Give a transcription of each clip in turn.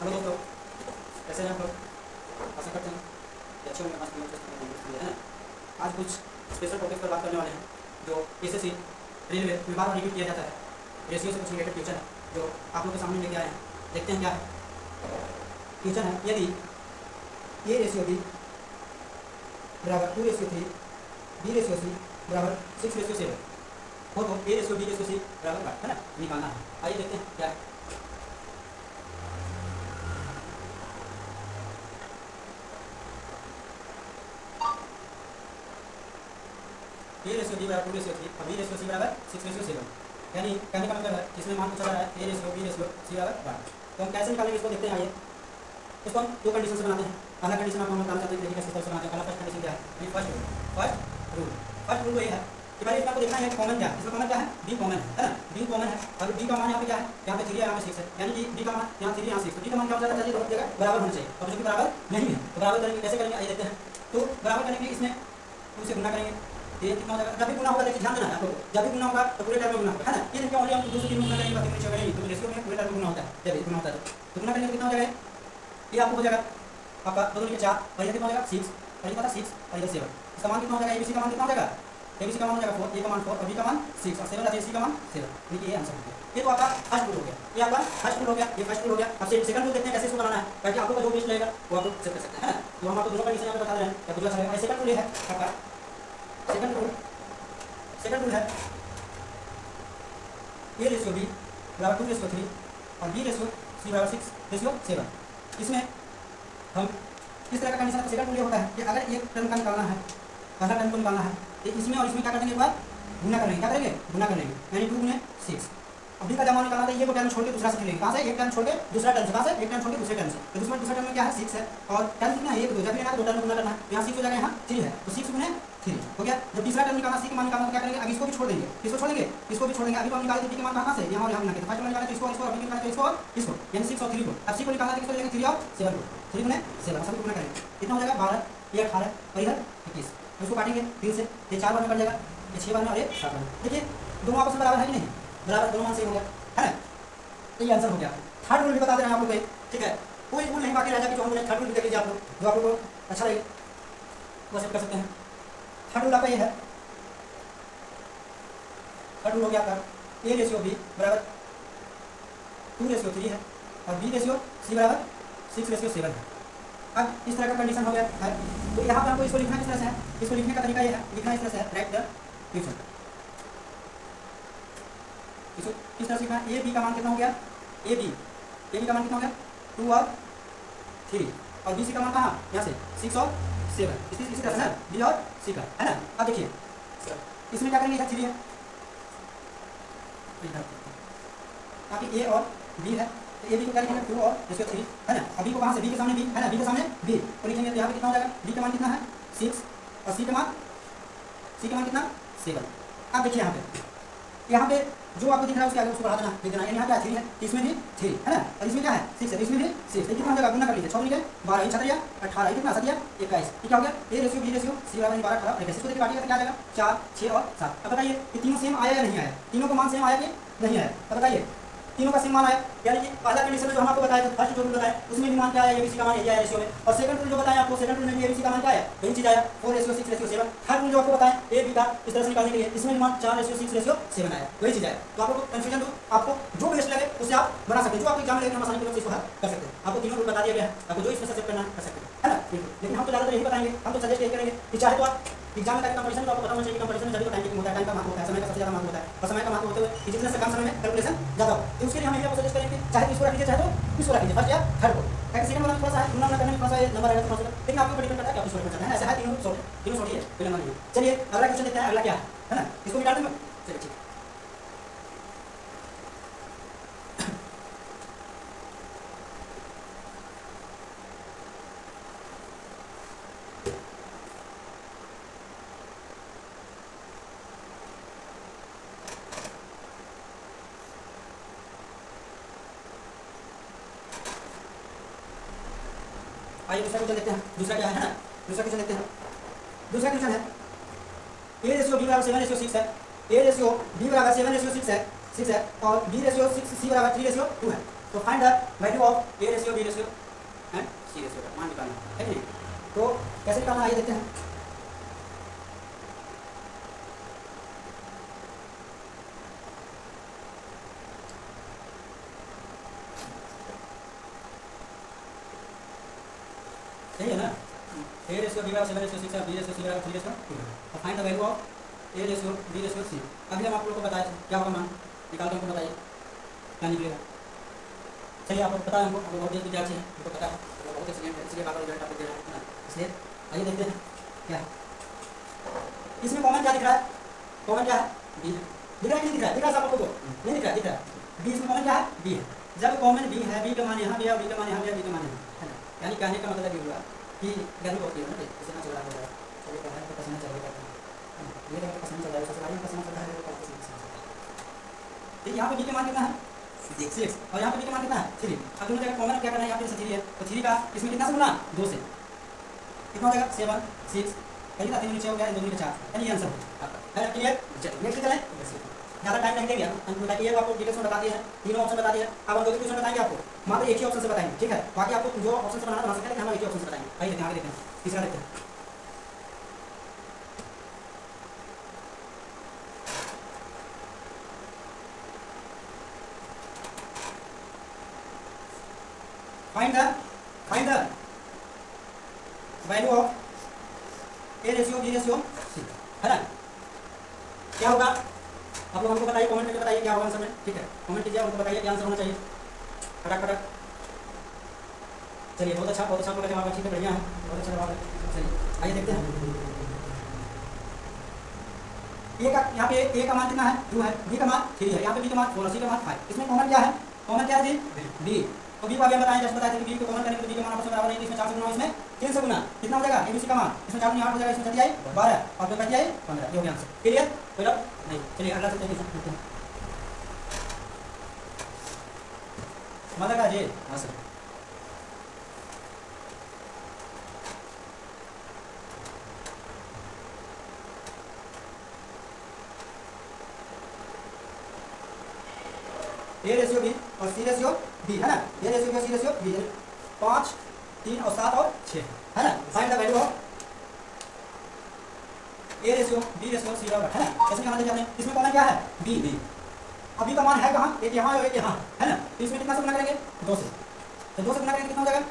Hello दोस्तों, कैसे हैं आप लोग? आशा करते हैं कि अच्छे होंगे। है ना, आज कुछ स्पेशल टॉपिक पर बात करने वाले हैं जो एसएससी रेलवे में बार बार रिपीट किया जाता है। रेशियो से कुछ रिलेटेड क्वेश्चन है जो आप लोग के सामने लेके आए हैं। देखते हैं क्या है क्वेश्चन है। यदि ए रेशियो बी बराबर 2:3, बी रेशियो सी बराबर 6:7 हो तो A ratio B ratio C बराबर क्या है ना, निकालना है। आइए देखते हैं क्या है। ए रेशियो बी बराबर 2:3 और बी रेशियो सी बराबर 6:7, यानी कहने का मतलब है इसमें मान पूछा जा रहा है A ratio B ratio C बराबर 12। तो हम कैसे निकालेंगे इसको देखते हैं। आइए इसको हम दो कंडीशन से बनाते हैं। पहला कंडीशन आप हम बताना चाहते हैं कि कैसे तरह से बनाते हैं। पहला फर्स्ट कंडीशन क्या है? फर्स्ट रूल ये है कि भाई इसमें आपको देखना है कि कॉमन क्या है। इसमें कॉमन क्या है? बी कॉमन है ना, बी कॉमन है। और बी का मान यहाँ पे क्या है? यहाँ पे 3 है, यहाँ पे 6 है, यानी कि बी का मान यहाँ 3 यहाँ 6। तो बी का मान क्या हो जाता है? दोनों जगह बराबर होना चाहिए, और जो कि बराबर नहीं है तो बराबर करेंगे। कैसे करेंगे आइए देखते हैं। तो बराबर करने के लिए इसमें 2 से गुना करेंगे। ये कितना हो जाएगा? जब भी गुना होगा देखिए ध्यान देना है आपको, जब भी गुना होगा तो पूरे टर्म में गुना होगा, है ना। ये देखिए ओनली हम 2 से 3 गुना करेंगे, बाकी नीचे करेंगे तो रेशियो में पूरे टर्म में गुना होता है। जब गुना होता है तो गुना करने में कितना हो जाएगा? ये आपको हो जाएगा आपका 2 के 4 और ये कितना हो जाएगा 6 और ये 6 और ये 7। इसका मान कितना हो जाएगा? एबीसी का मान कितना हो जाएगा? एबीसी का मान हो जाएगा 4, ए का मान 4 और बी का मान 6 और 7 सी का मान 7। देखिए ये आंसर हो गया। ये तो आपका फर्स्ट रूल हो गया, ये आपका फर्स्ट रूल हो गया, ये फर्स्ट रूल हो गया। अब सेकंड रूल देखते हैं कैसे इसको बनाना है, ताकि आपको जो बेस्ट लगेगा वो आप सेट कर सकते हैं, है ना। तो हम आपको दोनों कंडीशन यहाँ पे बता रहे हैं क्या कुछ अच्छा लगेगा। सेकंड रूल ये है आपका, सेकंड रूल है ए रेशियो बी बराबर 2:3 और बी रेशियो सी बराबर 6:7। इसमें हम किस तरह का कंडीशन है? सेकंड रूल ये होता है कि अगर एक टर्म का निकालना है, पहला टर्म को निकालना है, तो इसमें और इसमें क्या करेंगे? एक बार गुना करेंगे। क्या करेंगे? गुना करेंगे, यानी 2 गुने 6। अब बी का जमा निकालना था, ये को टर्म छोड़ के दूसरा से लेंगे। कहाँ से? एक टर्म छोड़ के दूसरा टर्म से। कहाँ से? एक टर्म छोड़ के दूसरे टर्म से। तो दूसरा टर्म में क्या है? 6 है और टर्म कितना है? 1 2 जब लेना है 2 टर्म गुना करना है। यहाँ 6 हो जाएगा, यहाँ 3 है तो 6 गुने 3 हो गया। जब तीसरा टर्म निकालना, सी का मान निकालना तो क्या करेंगे? अब इसको भी छोड़ देंगे, इसको छोड़ेंगे, इसको भी छोड़ेंगे। अभी तो हम निकालेंगे बी के मान कहाँ से? यहाँ और यहाँ निकालेंगे। फर्स्ट निकालना तो इसको इसको, अभी निकालना तो इसको और इसको, यानी 6 और 3 को। अब सी को निकालना तो किसको लेंगे? 3 और 7 को। 3 गुने 7 सभी गुना करेंगे, कितना हो जाएगा? 12, ये 18 और इधर 21। इसको काटेंगे 3 से, ये 4 बार में कट जाएगा, ये 6 बार में और ये 7 बार में। देखिए दोनों आपस में बराबर है कि नहीं? बराबर, दोनों मान सेम हो गया, है ना। तो ये आंसर हो गया। थर्ड रूल भी बता दे रहे हैं आप लोग को, ठीक है। कोई रूल नहीं बाकी रह जाए, जो हम थर्ड रूल देख लीजिए आप लोग, जो आप लोग को अच्छा लगे वो सेट कर सकते हैं। थर्ड रूल आपका ये है, थर्ड रूल हो गया आपका ए रेशियो बी बराबर 2:3 है और बी रेशियो सी बराबर 6:7 है। अब इस तरह का कंडीशन हो गया है, तो यहाँ पर हमको इसको लिखना किस तरह से है? इसको लिखने का तरीका ये है, लिखना इस तरह से है, राइट द फ्यूचर। इसको किस तरह से लिखना? ए बी का मान कितना हो गया? ए बी का मान कितना हो गया? 2 और 3 और बी सी का मान कहाँ? यहाँ से 6 और 7। इसी तरह से ना बी और सी का, है ना। अब देखिए इसमें क्या करेंगे? इधर 3 है, ताकि ए और बी है तो ए बी को क्या लिखेंगे? 2 और इसको 3, है ना। अभी को कहाँ से? बी के सामने बी, है ना, बी के सामने बी तो लिखेंगे। तो यहाँ पे कितना हो जाएगा? बी का मान कितना है? 6 और सी का मान कितना? 7। अब देखिए यहाँ पे जो आपको दिख रहा है उसके आगे उसको बढ़ा देना, लिख देना। यहाँ क्या 3 है, इसमें भी 3 है ना, और इसमें क्या है? 6 है, इसमें भी 6। कितना हो जाएगा? गुना कर लीजिए, 6 गुने 12, 18, 18 कितना? 21। ये क्या हो गया? A ratio B ratio C बराबर 12 18। देखिए इसको देखिए काटिएगा तो क्या आ जाएगा? 4 6 और 7। अब बताइए कि तीनों सेम आया या नहीं आया? तीनों का मान सेम आया कि नहीं आया? अब बताइए तीनों का सेम मान आया, यानी कि पहला कंडीशन में जो हम आपको बताया था, फर्स्ट जो रूल बताया उसमें भी मान क्या आया? एबीसी का मान यही आया रेशियो में। और सेकंड रूल जो बताया आपको, सेकंड रूल में भी एबीसी का मान क्या है? यही चीज आया, 4:6:7। थर्ड रूल जो आपको बताया ए बी का इस तरह से निकालने के लिए, इसमें भी मान 4:6:7 आया, वही चीज आया। तो आपको कंफ्यूजन दो, आपको जो बेस्ट लगे उससे आप बना सकते हैं, जो आपको एग्जाम में आसानी पूर्वक इसको कर सकते हैं। आपको तीनों रूल बता दिया गया है, आपको जो इसमें सेट करना है कर सकते हैं, है ना। लेकिन हम तो ज़्यादातर यही बताएंगे, हम तो सजेस्ट यही करेंगे कि चाहे तो आप एग्जाम में कंपटीशन तो आपको पता होना चाहिए कि कंपटीशन में सभी को टाइम होता है, टाइम का महत्व होता है, समय का सबसे ज़्यादा महत्व होता है। और समय का महत्व होते हुए जितने से कम समय में कैलकुलेशन ज़्यादा हो, तो उसके लिए हम यही आपको सजेस्ट करेंगे चाहे तो इसको रखिए, चाहे तो इसको रखिए, फर्स्ट या थर्ड को। ताकि सेकंड वाला थोड़ा सा है, गुना करने में थोड़ा सा नंबर आएगा थोड़ा सा, लेकिन आपको डिपेंड करता है कि आप इसको रखना चाहते हैं। ऐसा है तीनों सॉल्व है, कोई नंबर नहीं है। चलिए अगला क्वेश्चन देखते हैं, अगला क्या है ना, इसको मिटा देंगे। चलिए ठीक है। आइए दूसरा क्वेश्चन देखते हैं। दूसरा क्या है ना, दूसरा क्वेश्चन देखते हैं। दूसरा क्वेश्चन है ए रेशियो बी बराबर 7:6 है। ए रेशियो बी बराबर 7:6 है और बी रेशियो 6 सी बराबर 3:2 है। तो find the value of A ratio B ratio and C ratio का मान निकालना है कि नहीं। तो कैसे निकालना आइए देखते हैं। सही है ना, ए रेशियो बी बराबर 7 रेशियो 6 है, बी रेशियो सी बराबर 3 रेशियो 2 है। तो find the value of A ratio B ratio C. अभी हम आप लोगों को बताया क्या होगा मान निकाल के हमको बताइए क्या निकलेगा। चलिए आपको पता है, हमको बहुत देश विद्यार्थी है, हमको पता है, बहुत एक्सीडेंट है, इसलिए बार बार रिजल्ट आपको दे रहा है ना। इसलिए आइए देखते हैं क्या है इसमें कॉमन क्या दिख रहा है। कॉमन क्या है बी है, दिख रहा है कि नहीं दिख रहा है, दिख रहा है आपको तो नहीं दिख रहा है, दिख रहा है बी। इसमें कॉमन क्या है बी है। जब कॉमन बी है, बी का मान यहाँ भी है, बी का मान यहाँ भी है, बी का मान यहाँ है ना, यानी कहने का मतलब ये हुआ कि गर्मी बहुत है ना, पसीना चल रहा है, चलिए कह रहा है तो पसीना चल रहा है, ये देखो पसीना चल रहा है, ससुराल में पसीना चल रहा है, तो यहाँ पे बी का मान कितना है 6 और यहाँ पे बी का मान कितना है 3। अब दोनों जगह कॉमन क्या करना है, यहाँ पे 3 है तो 3 का इसमें कितना से गुना 2 से कितना हो जाएगा 7 6 कहीं ना 3 नीचे हो गया, 2 नीचे 4, यानी आंसर आपका है क्लियर। नेक्स्ट चलें, ज़्यादा टाइम नहीं देंगे हम, ताकि ये आपको डिटेल्स में बता दिए हैं, तीनों ऑप्शन बता दिए हैं। अब हम 2 क्वेश्चन बताएंगे आपको, मात्र एक ही ऑप्शन से बताएंगे, ठीक है। बाकी आपको जो ऑप्शन से बनाना बना सकते हैं, लेकिन हम एक ही ऑप्शन से बताएंगे। आइए देखते हैं, आगे देखते हैं, तीसरा देखते हैं। Find the value of A ratio B ratio C, है ना। क्या होगा आप लोग हमको बताइए, कमेंट करके बताइए क्या होगा आंसर में, ठीक है। कमेंट कीजिए, हमको बताइए क्या आंसर होना चाहिए, फटाफट। चलिए बहुत अच्छा आपका जवाब है, ठीक है, बढ़िया है, बहुत अच्छा जवाब है। चलिए आइए देखते हैं ए का, यहाँ पे ए का मान कितना है 2 है, बी का मान 3 है, यहाँ पे बी का मान 4 और सी का मान 5। इसमें कॉमन क्या है, कॉमन क्या है जी बी। तो बी को अभी हम बताएं, जैसे बताए थे कि बी को कॉमन करेंगे तो बी का मान आपस में बराबर नहीं, इसमें 4 से गुना, इसमें 3 से गुना, कितना हो जाएगा ए बी सी का मान, इसमें 4 8 हो जाएगा, इसमें 4 12 और 2 5 15, ये हो गया आंसर। क्लियर, कोई डाउट नहीं। चलिए अगला चलते हैं, मजा का जी। हाँ सर, ए रेशियो बी और सी रेशियो बी, है ना। ए रेशियो बी और सी रेशियो बी, 5 3 और 7 और 6, है ना। Find the value of A ratio B ratio C बराबर, है ना। कैसे निकालना चाहिए आपने, इसमें कॉमन क्या है बी। अभी का मान है कहाँ, एक यहाँ और एक यहाँ, है ना। तो इसमें कितना से गुना करेंगे 2 से, तो 2 से गुना करेंगे कितना हो जाएगा,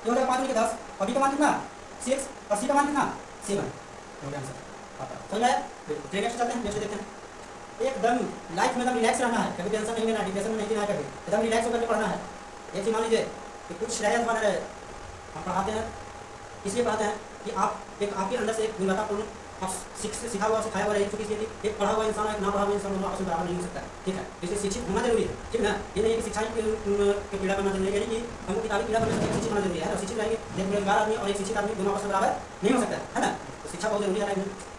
ये हो जाएगा 5 के 10, और बी का मान कितना 6 और सी का मान कितना 7, हो गया आंसर। समझ में आया। नेक्स्ट चलते हैं, नेक्स्ट देखते हैं। एकदम लाइफ में एकदम रिलैक्स रहना है, कभी टेंशन नहीं लेना, डिप्रेशन में नहीं लेना, कभी एकदम रिलैक्स होकर के पढ़ना है। एक चीज मान लीजिए कि कुछ रहे अथवा न रहे, हम पढ़ाते हैं इसलिए पढ़ाते हैं कि आप एक आपके अंदर से एक गुणवत्तापूर्ण आप सिखा हुआ सिखाया हुआ रहे, क्योंकि इसलिए कि एक पढ़ा हुआ इंसान और एक ना पढ़ा हुआ इंसान दोनों आपस में बराबर नहीं हो सकता, ठीक है। इसलिए शिक्षित होना जरूरी है, ठीक है ना। ये नहीं है कि शिक्षा के पीड़ा करना जरूरी है, यानी कि हमको किताबी पीड़ा करने से शिक्षित होना जरूरी है। शिक्षित रहेंगे, एक बेरोजगार आदमी और एक शिक्षित आदमी दोनों आपस में बराबर नहीं हो सकता है ना। तो शिक्षा बहुत जरूरी है लाइफ में।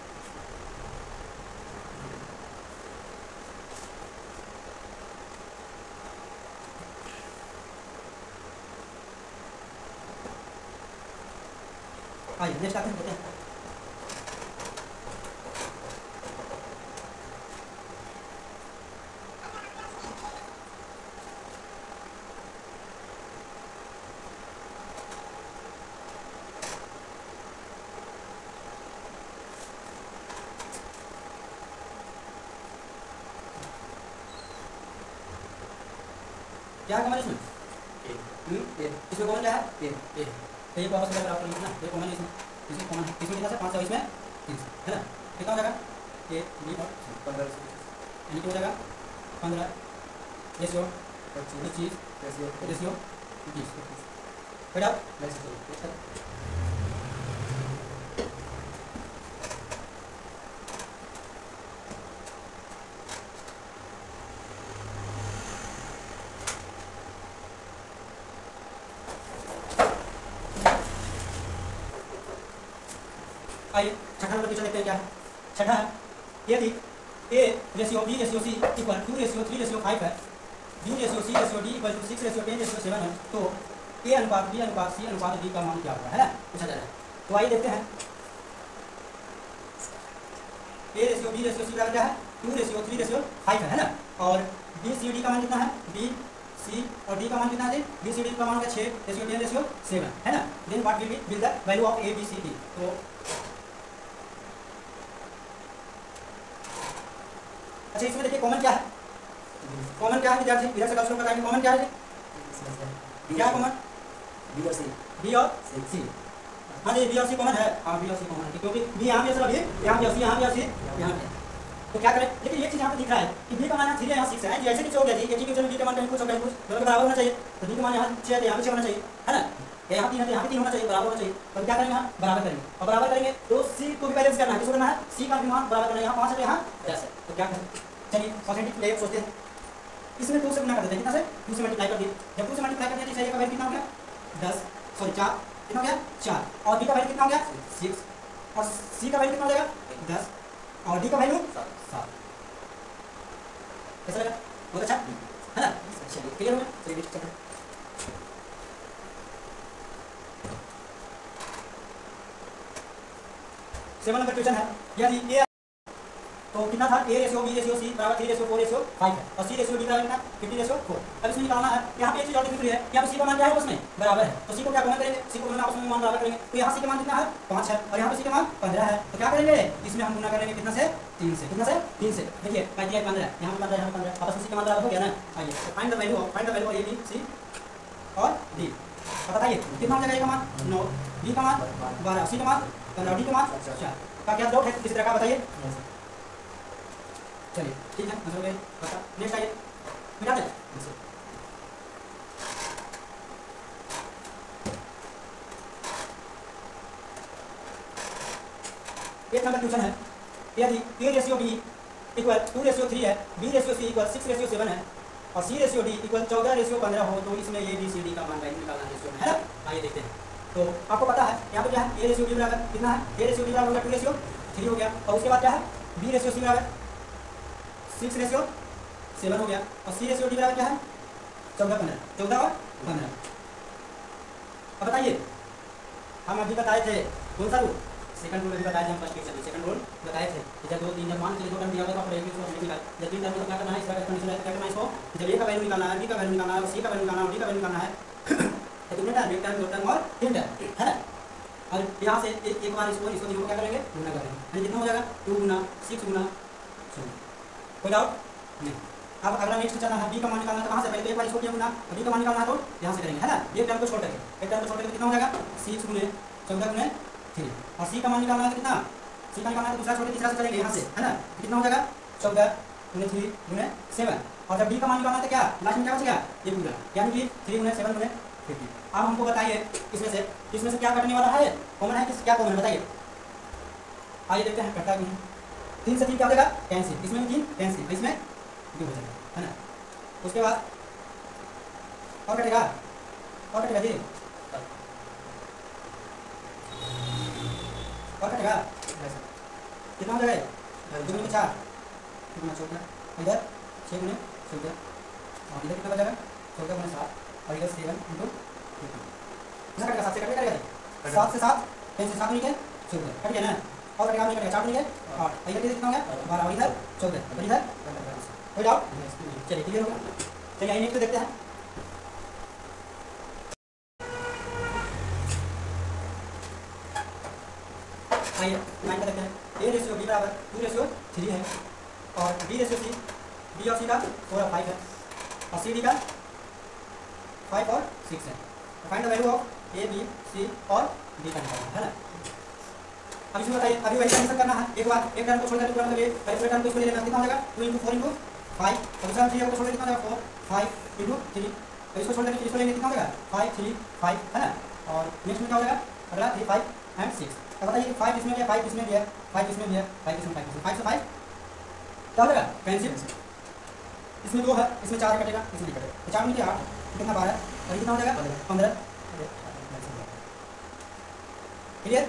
आइए नेक्स्ट आते हैं, देखते हैं। क्या कॉमन इसमें इसमें कॉमन क्या है ए, तो ये वापस अगर आपको लिखना ये कॉमन इसमें कॉमन है, इसमें कितना से 5 और इसमें 3, है ना। कितना हो जाएगा ये बी और 15, यानी कि हो जाएगा 15 रेशियो 25 रेशियो 20। बेटा आइए छठा नंबर क्वेश्चन देखते हैं क्या है। छठा है यदि A ratio B ratio C equal 2 ratio 3 ratio 5 है, B ratio C ratio D equal 6 ratio 10 ratio 7 है, तो ए अनुपात बी अनुपात सी अनुपात डी का मान क्या होगा, है ना, पूछा जा रहा है। तो आइए देखते हैं A ratio B ratio C बराबर क्या है 2 रेशियो 3 रेशियो 5 है ना। और बी सी डी का मान कितना है, बी सी और डी का मान कितना है? बी सी डी का मान होगा 6 रेशियो 10 रेशियो 7 है ना। Then what will be will the value of A B C D. तो अच्छा इसमें देखिए कॉमन क्या है, कॉमन क्या है विद्यार्थी, इधर से क्वेश्चन बताएंगे कॉमन क्या है, क्या कॉमन बी और सी, बी और सी। हाँ जी बी और सी कॉमन है, हाँ बी और सी कॉमन है क्योंकि बी यहाँ भी है, अभी यहाँ भी, यहाँ भी और सी यहाँ पे। तो क्या करें, लेकिन एक चीज यहाँ पे दिख रहा है कि बी का मान 3 है, यहाँ 6 है, ऐसे कैसे हो गया जी, एक ही क्वेश्चन बी का मान कहीं कुछ और कहीं कुछ, दोनों के बराबर होना चाहिए। तो बी का मान यहाँ 6 है, यहाँ भी 6 होना चाहिए, है ना। यहाँ 3 है तो यहाँ भी 3 होना चाहिए, बराबर होना चाहिए। तो क्या करेंगे, यहाँ बराबर करेंगे, और बराबर करेंगे तो सी को भी बैलेंस करना है, किसको करना है, सी का भी मान बराबर करना है। यहाँ 5 है तो यहाँ 10 है, तो क्या करें, चलिए परसेंटेज ले सोचते हैं। इसमें 2 से गुना कर देते हैं, कितना से 2 से मल्टीप्लाई कर दिए। जब 2 से मल्टीप्लाई कर दिया तो का वैल्यू कितना हो गया 10, सॉरी 4, कितना हो गया 4, और बी का वैल्यू कितना हो गया 6, और सी का वैल्यू कितना हो जाएगा 10, और डी का वैल्यू 7। कैसा लगा, बहुत अच्छा है ना। चलिए क्लियर हो गया, चलिए चलते हैं। सेवन नंबर क्वेश्चन है, यदि ए तो कितना था, A ratio B ratio C बराबर 3 रेशियो 4 रेशियो 5 है, और सी रेशियो डी बराबर कितना 50 रेशियो 4। अब इसमें निकालना है, यहाँ पे एक चीज और दिख रही है, यहाँ पे सी का मान क्या है उसमें बराबर है, तो सी को क्या गुणा करेंगे, सी को गुणा आपस में मान बराबर करेंगे। तो यहाँ सी का मान कितना है 5 है, और यहाँ पे सी का मान 15 है, तो क्या करेंगे इसमें हम गुणा करेंगे कितना से 3 से, कितना से 3 से। देखिए 35 15, यहाँ पे 15 यहाँ पे 15, आपस में सी का मान बराबर हो गया ना। आइए तो find the value of A B C और डी। बताइए कितना हो जाएगा, ए का मान 9, बी का मान 12, सी का मान 15, डी का मान 4। का क्या डाउट है किसी तरह का बताइए। चलिए ठीक है, आंसर हो गए, बता नेक्स्ट आइए, मिटा दें। एक नंबर क्वेश्चन है, यदि A ratio B equal 2 ratio 3 है, B ratio C equal 6 ratio 7 है, और C ratio D equal 14 ratio 15 हो, तो इसमें ए बी सी डी का मान वैल्यू निकालना रेशियो में, है ना। आइए देखते हैं। तो आपको पता है यहाँ पे क्या है, ए रेशियो बी बराबर कितना है, ए रेशियो बी बराबर होगा 2 रेशियो 3 हो गया, और उसके बाद क्या है बी रेशियो सी बराबर 6 रेशियो 7 हो गया, और सी रेशियो डी बराबर क्या है 14 15, 14 और 15। अब बताइए, हम अभी बताए थे कौन सा रूल, सेकंड रूल अभी बताए थे हम फर्स्ट क्वेश्चन में, सेकंड रूल बताए थे कि जब 2 3 जब मान के 2 टर्म दिया होगा तो एक इसको निकाल, जब 3 टर्म तो क्या करना है, इसका कंडीशन है क्या करना है इसको, जब ए का वैल्यू निकालना है, बी का वैल्यू निकालना है, सी का वैल्यू निकालना है, डी का वैल्यू निकालना है, तो तुमने टर्म एक टर्म 2 टर्म और 3 टर्म, है ना। और यहाँ से एक बार इसको तीनों क्या करेंगे गुना करेंगे, यानी कितना हो जाएगा 2 गुना 6 गुना 16। कोई डाउट नहीं। अब अगला नेक्स्ट चलना है, बी का मान निकालना है, तो कहाँ से पहले एक बार इसको किया गुना, बी का मान निकालना है तो यहाँ से करेंगे, है ना। एक टर्म को छोड़ करके, एक टर्म को छोड़ करके कितना हो जाएगा 6 गुने 14 गुने 3, और सी का मान निकालना है तो कितना, सी का निकालना है तो दूसरा छोड़ के तीसरा से चलेंगे यहाँ से, है ना। कितना हो जाएगा 14 गुने 3 गुने 7, और जब डी का मान निकालना है तो क्या लास्ट में क्या बचेगा ये पूरा, यानी कि 3 गुने 7 गुने 50। अब हमको बताइए इसमें से क्या कटने वाला है, कॉमन है, क्या कॉमन है बताइए। आइए देखते हैं कटता नहीं, 3 से 3 क्या हो जाएगा कैंसिल, इसमें 3 कैंसिल, इसमें 2 हो जाएगा, है ना। उसके बाद और कटेगा जी, और कटेगा कितना हो जाएगा 2 गुने 4 गुना 14, इधर 6 गुने 14, और इधर कितना बचेगा 14 गुने 7, और इधर 7 इंटू 50 कटेगा, 7 से कटेगा, 7 से 7 कैंसिल, 7 नहीं 14 कट गया ना, और कटेगा नहीं कटेगा 4 नहीं 8, इधर कितना हो गया 12, और इधर 14, और इधर कोई डाउट। चलिए क्लियर होगा, चलिए आइए नेक्स्ट देखते हैं। आइए 9 का देखते हैं, ए रेशियो बी बराबर 2 रेशियो 3 है, और बी रेशियो सी, बी और सी का 4 और 5 है, और सी डी का 5 और 6 है। Find the value of A B C और डी का निकालना है ना। अब इसमें बताइए, अभी वही आंसर करना है, एक बार एक टर्म को छोड़ करके पूरा मतलब पहले टर्म को इसको ले लेना, कितना हो जाएगा 2 × 4 × 5, और दूसरा 3 को छोड़ कितना हो जाएगा 4 5 × 3, तो इसको छोड़ करके इसको लेंगे कितना हो जाएगा 5 3 5, है ना। और नेक्स्ट में क्या हो जाएगा अगला 3 5 एंड 6। अब बताइए 5 इसमें भी है, 5 इसमें भी है, 5 इसमें भी है, 5 इसमें 5 से 5 क्या हो जाएगा कैंसिल, इसमें 2 है, इसमें 4 कटेगा, इसमें नहीं कटेगा, तो 4 में 8 कितना 12, और कितना हो जाएगा 15। क्लियर।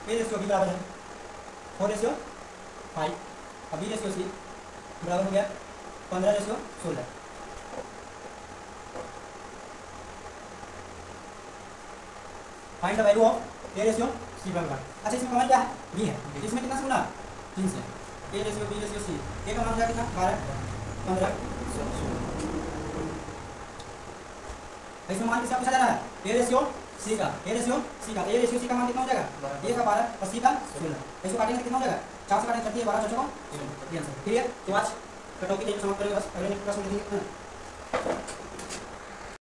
ए रेशियो बी बराबर है 4:5। अब B/C बराबर हो गया 15:16। Find the value of A/C बराबर। अच्छा इसमें कमांड क्या है? B है। इसमें कितना से गुना? 3 से। A/B/C A का मान क्या कितना? 12 15 16। इसमें मान किसका पूछा जा रहा है? A/C का। A/C का मान कितना हो जाएगा? A का 12 और C का 16। इसको काटेंगे कितना हो जाएगा? 4 से काटेंगे 30 12 4 को ये आंसर। क्लियर? तो आज का टॉपिक यही समाप्त करेंगे। बस अगले प्रश्न देखेंगे।